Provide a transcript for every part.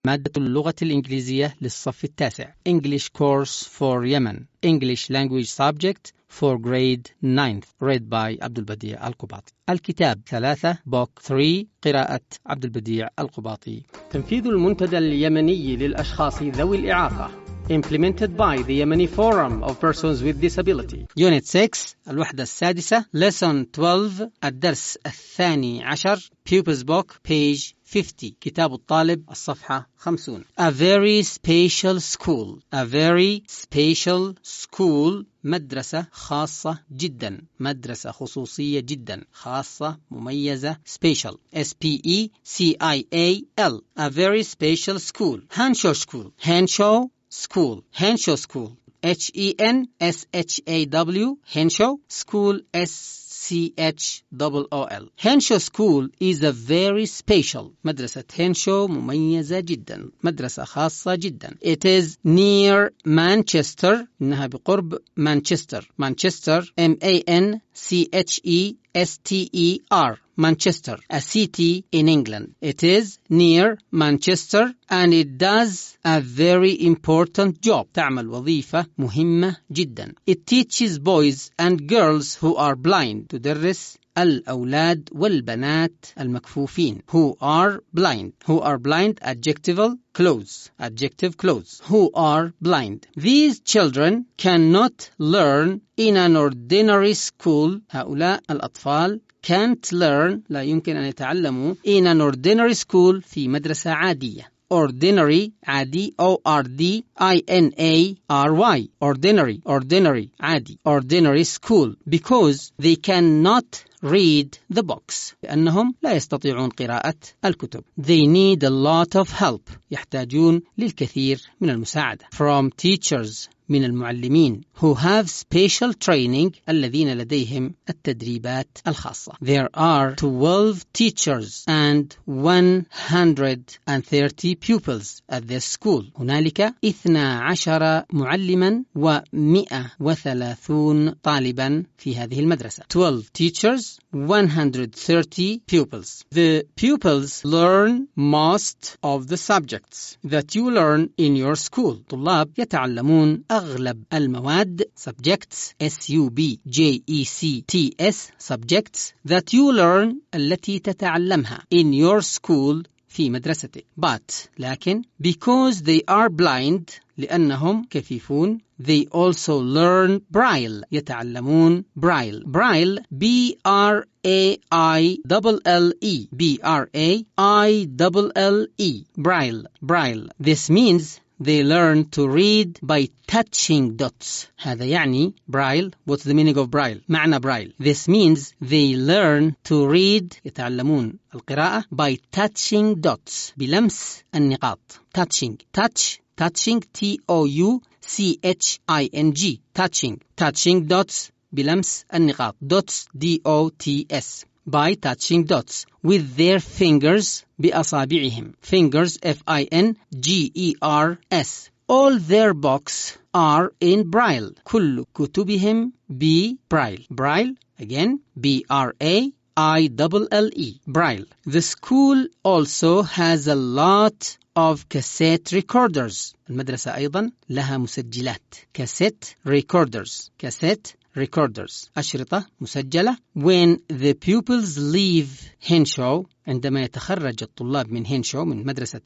مادة اللغة الإنجليزية للصف التاسع English course for Yemen English language subject for grade 9th read by عبد البديع القباطي. الكتاب 3 book 3 قراءة عبد البديع القباطي. تنفيذ المنتدى اليمني للأشخاص ذوي الإعاقة implemented by the Yemeni Forum of Persons with Disability. Unit 6 الوحدة السادسة Lesson 12 الدرس الثاني عشر Pupils Book page 50 كتاب الطالب الصفحة 50. A very special school. A very special school مدرسة خاصة جدا. مدرسة خصوصية جدا. خاصة مميزة special. S-P-E-C-I-A-L. A very special school. Henshaw school. Henshaw school. Henshaw school. H-E-N-S-H-A-W. Henshaw school. S-C-H-O-O-L. Henshaw school is a very special. مدرسة هنشو مميزة جدا. مدرسة خاصة جدا. It is near Manchester. إنها بقرب مانشستر. Manchester. M-A-N-C-H-E-S-T-E-R. Manchester, a city in England. It is near Manchester and it does a very important job. تعمل وظيفة مهمة جدا. It teaches boys and girls who are blind. تدرس الأولاد والبنات المكفوفين. Who are blind. Who are blind. Adjectival clause. Adjective clause. Who are blind. These children cannot learn in an ordinary school. هؤلاء الأطفال can't learn لا يمكن أن يتعلموا in an ordinary school في مدرسة عادية. Ordinary عادي O-R-D-I-N-A-R-Y ordinary عادي ordinary school because they cannot read the books لأنهم لا يستطيعون قراءة الكتب. They need a lot of help يحتاجون للكثير من المساعدة from teachers من المعلمين who have special training الذين لديهم التدريبات الخاصة. There are 12 teachers and 130 pupils at this school. هنالك 12 معلما و130 طالبا في هذه المدرسة. 12 teachers, 130 pupils. The pupils learn most of the subjects that you learn in your school. طلاب يتعلمون أغلب المواد subjects S-U-B-J-E-C-T-S subjects that you learn التي تتعلمها in your school في مدرستك. But لكن because they are blind لأنهم كفيفون they also learn Braille يتعلمون Braille. Braille B-R-A-I-L-L-E B-R-A-I-L-L-E Braille. This means they learn to read by touching dots. هذا يعني Braille. What's the meaning of Braille? معنى Braille. This means they learn to read يتعلمون القراءة by touching dots بلمس النقاط. Touching T-O-U-C-H-I-N-G touching dots بلمس النقاط dots D-O-T-S by touching dots with their fingers بأصابعهم fingers F-I-N-G-E-R-S. All their books are in Braille. كل كتبهم Braille. Braille again B-R-A-I-L-L-E Braille. The school also has a lot of cassette recorders. المدرسة أيضا لها مسجلات cassette recorders أشرطة مسجلة. When the pupils leave Henshaw عندما يتخرج الطلاب من هنشو من مدرسة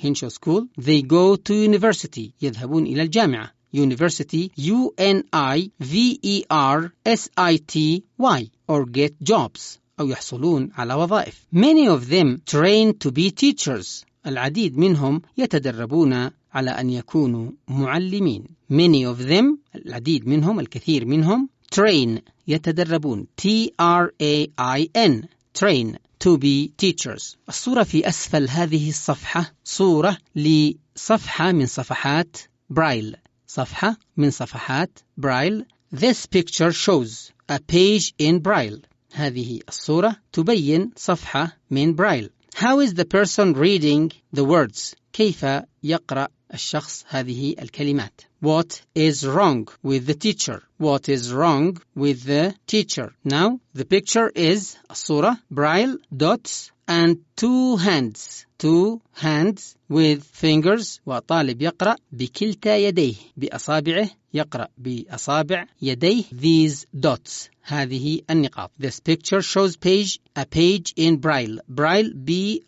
هنشو school they go to university يذهبون إلى الجامعة university U-N-I-V-E-R-S-I-T-Y or get jobs أو يحصلون على وظائف. Many of them train to be teachers. العديد منهم يتدربون على أن يكونوا معلمين. Many of them العديد منهم الكثير منهم train يتدربون T-R-A-I-N train to be teachers. الصورة في أسفل هذه الصفحة صورة لصفحة من صفحات برايل. صفحة من صفحات برايل. This picture shows a page in Braille. هذه الصورة تبين صفحة من برايل. How is the person reading the words? كيف يقرأ الشخص هذه الكلمات. What is wrong with the teacher? What is wrong with the teacher? Now the picture is الصورة braille dots and two hands with fingers. وطالب يقرأ بكلتا يديه بأصابعه، يقرأ بأصابع يديه these dots، هذه النقاط. This picture shows a page in Braille. Braille B-R-A-I-L-L-E.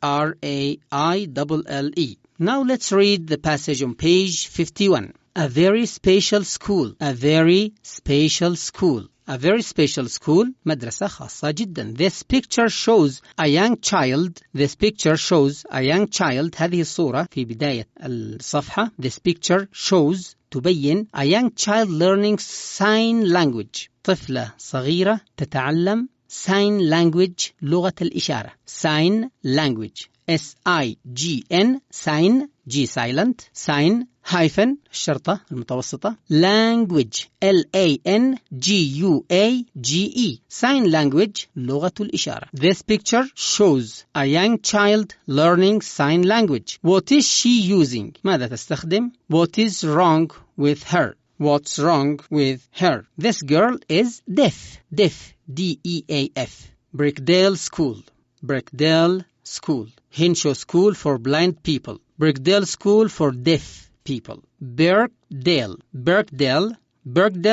Now let's read the passage on page 51. A very special school. A very special school. A very special school. مدرسة خاصة جدا. This picture shows a young child. This picture shows a young child. هذه الصورة في بداية الصفحة. This picture shows تبين a young child learning sign language. طفلة صغيرة تتعلم sign language، لغة الإشارة. sign language. S-I-G-N sign G silent sign hyphen الشرطة المتوسطة language L-A-N-G-U-A-G-E sign language لغة الإشارة. This picture shows a young child learning sign language. What is she using? ماذا تستخدم؟ What is wrong with her? What's wrong with her? This girl is deaf. Deaf D-E-A-F. Brickdale School. Brickdale School. Henshaw School for blind people. Brickdale School for deaf people. Birkdale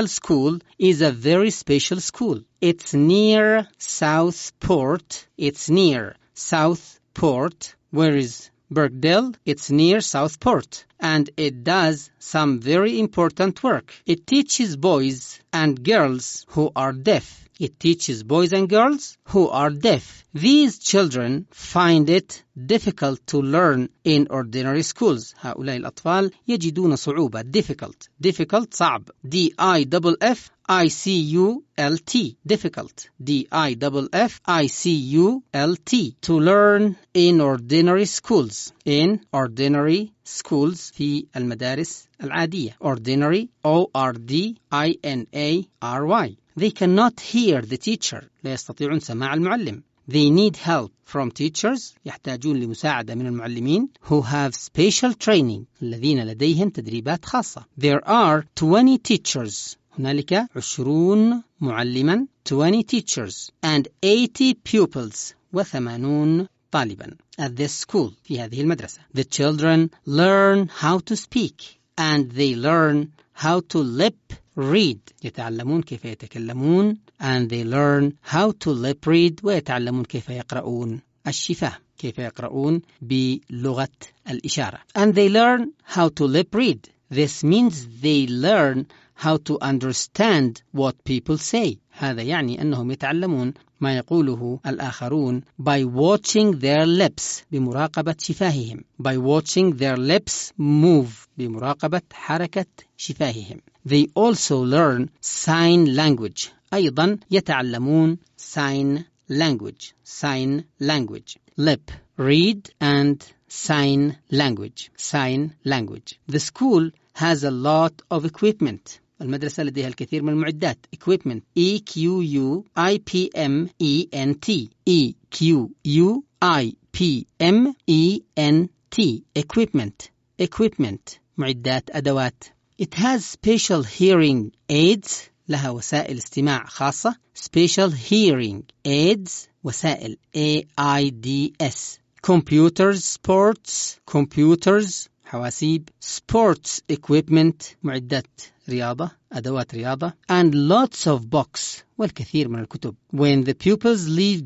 School is a very special school. It's near Southport. Where is Birkdale? It's near Southport. And it does some very important work. It teaches boys and girls who are deaf. These children find it difficult to learn in ordinary schools. هؤلاء الأطفال يجدون صعوبة. difficult صعب. D-I-F-F-I-C-U-L-T difficult. D-I-F-F-I-C-U-L-T to learn in ordinary schools. في المدارس العادية. Ordinary O-R-D-I-N-A-R-Y. They cannot hear the teacher. لا يستطيعون سماع المعلم. They need help from teachers. يحتاجون لمساعدة من المعلمين who have special training. الذين لديهم تدريبات خاصة. There are 20 teachers. هنالك 20 معلما 20 teachers and 80 pupils و80 طالبا at this school في هذه المدرسة. The children learn how to speak and they learn how to lip read. يتعلمون كيف يتكلمون and they learn how to lip read ويتعلمون كيف يقرؤون الشفاه، كيف يقرؤون بلغة الإشارة. And they learn how to lip read. This means they learn how to understand what people say. هذا يعني أنهم يتعلمون ما يقوله الآخرون by watching their lips بمراقبة شفاههم. By watching their lips move بمراقبة حركة شفاههم. They also learn sign language. أيضا يتعلمون sign language. Lip read and sign language. The school has a lot of equipment. المدرسة لديها الكثير من المعدات. equipment E-Q-U-I-P-M-E-N-T E-Q-U-I-P-M-E-N-T equipment معدات أدوات. It has special hearing aids. لها وسائل استماع خاصة. special hearing aids وسائل AIDS. computers حواسيب. sports equipment معدات رياضة أدوات رياضة. and lots of books والكثير من الكتب. When the pupils leave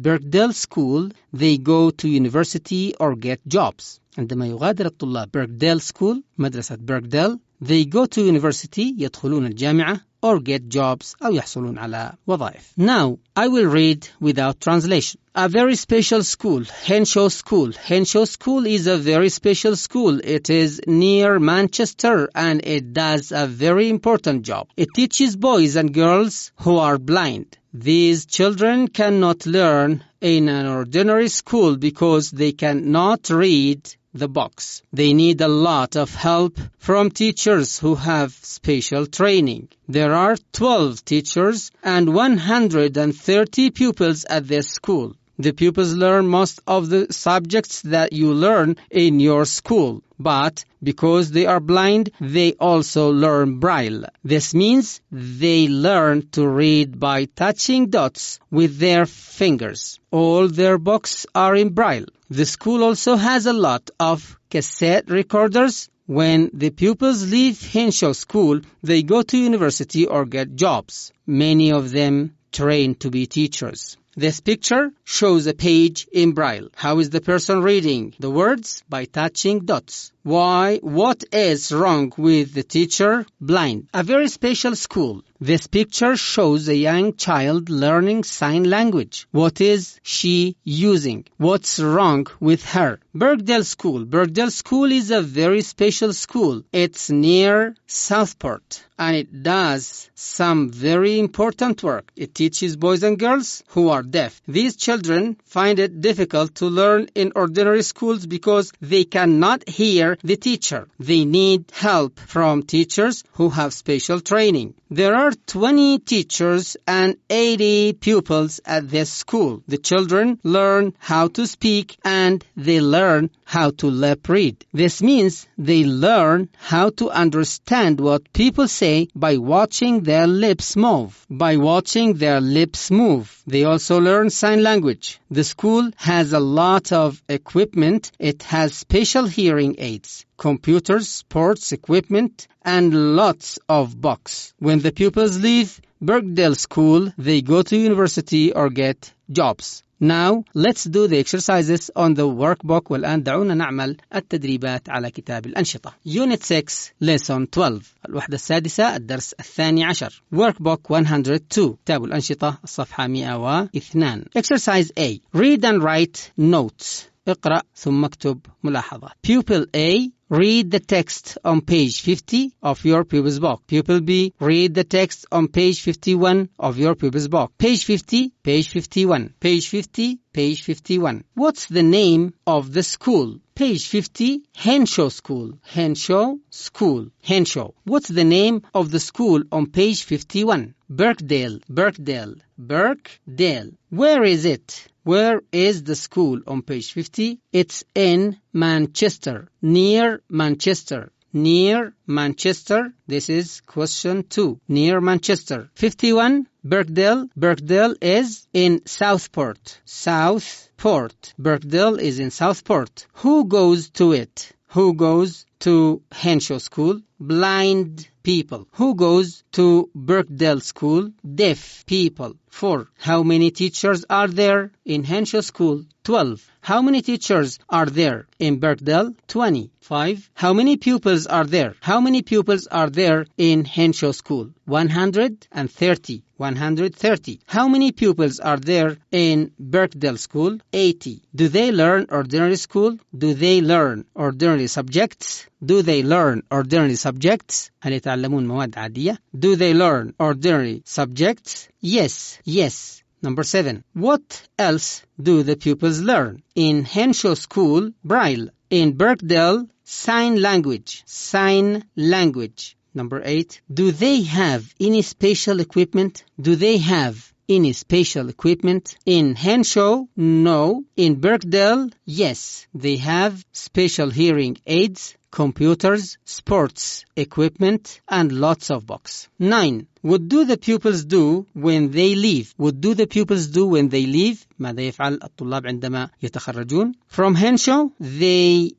Birkdale School, they go to university or get jobs. عندما يغادر الطلاب Birkdale School مدرسة Birkdale, they go to university يدخلون الجامعة or get jobs أو يحصلون على وظائف. Now, I will read without translation. A very special school, Henshaw School. Henshaw School is a very special school. It is near Manchester and it does a very important job. It teaches boys and girls who are blind. These children cannot learn in an ordinary school because they cannot read the books. They need a lot of help from teachers who have special training. There are 12 teachers and 130 pupils at this school. The pupils learn most of the subjects that you learn in your school, but because they are blind, they also learn Braille. This means they learn to read by touching dots with their fingers. All their books are in Braille. The school also has a lot of cassette recorders. When the pupils leave Henshaw School, they go to university or get jobs. Many of them train to be teachers. This picture shows a page in Braille. How is the person reading the words? By touching dots. Why? What is wrong with the teacher? Blind. A very special school. This picture shows a young child learning sign language. What is she using? What's wrong with her? Birkdale School. Birkdale School is a very special school. It's near Southport, and it does some very important work. It teaches boys and girls who are deaf. These children find it difficult to learn in ordinary schools because they cannot hear the teacher. They need help from teachers who have special training. There are 20 teachers and 80 pupils at this school. The children learn how to speak and they learn how to lip read. This means they learn how to understand what people say by watching their lips move. By watching their lips move. They also learn sign language. The school has a lot of equipment. It has special hearing aids, computers, sports equipment, and lots of books. When the pupils leave Birkdale School, they go to university or get jobs. Now, let's do the exercises on the workbook. والآن دعونا نعمل التدريبات على كتاب الأنشطة. Unit 6, Lesson 12. الوحدة السادسة، الدرس الثاني عشر. Workbook 102. كتاب الأنشطة، الصفحة 102. Exercise A. Read and write notes. اقرأ ثم اكتب ملاحظة. Pupil A. Read the text on page 50 of your pupil's book. Pupil B. Read the text on page 51 of your pupil's book. Page 50, page 51. Page 50, page 51. What's the name of the school? Page 50, Henshaw School. Henshaw School. Henshaw. What's the name of the school on page 51? Birkdale. Birkdale. Birkdale. Where is it? Where is the school on page 50? It's in Manchester. Near Manchester. Near Manchester. This is question 2. Near Manchester. 51. Birkdale. Birkdale is in Southport. Southport. Birkdale is in Southport. Who goes to it? Who goes to Henshaw School? Blind people. Who goes to Birkdale School? Deaf people. 4. How many teachers are there in Henshaw School? 12. How many teachers are there in Birkdale? 20. 5. How many pupils are there? How many pupils are there in Henshaw School? 130. 130. How many pupils are there in Birkdale School? 80. Do they learn ordinary school? Do they learn ordinary subjects? Do they learn ordinary subjects? هل يتعلمون مواد عادية? Do they learn ordinary subjects? Yes. Yes. Number 7. What else do the pupils learn? In Henshaw School, Braille. In Birkdale, sign language. Sign language. Number 8. Do they have any special equipment? Do they have any special equipment? In Henshaw, no. In Birkdale, yes. They have special hearing aids, computers, sports equipment, and lots of books. 9. What do the pupils do when they leave? What do the pupils do when they leave? ماذا يفعل الطلاب عندما يتخرجون؟ From Henshaw, they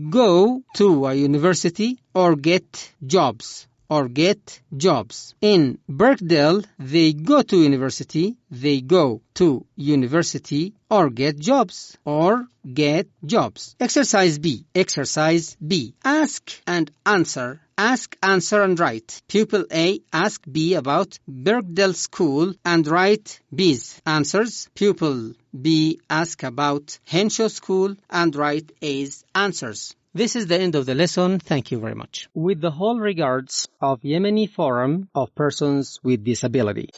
go to a university or get jobs. Or get jobs. In Birkdale, they go to university. They go to university or get jobs. Or get jobs. Exercise B. Exercise B. Ask and answer. Ask, answer, and write. Pupil A, ask B about Birkdale School and write B's answers. Pupil B, ask about Henshaw School and write A's answers. This is the end of the lesson. Thank you very much. With the whole regards of Yemeni Forum of Persons with Disability.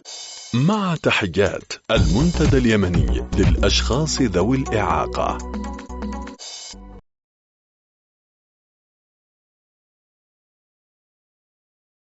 مع تحيات المنتدى اليمني للأشخاص ذوي الإعاقة.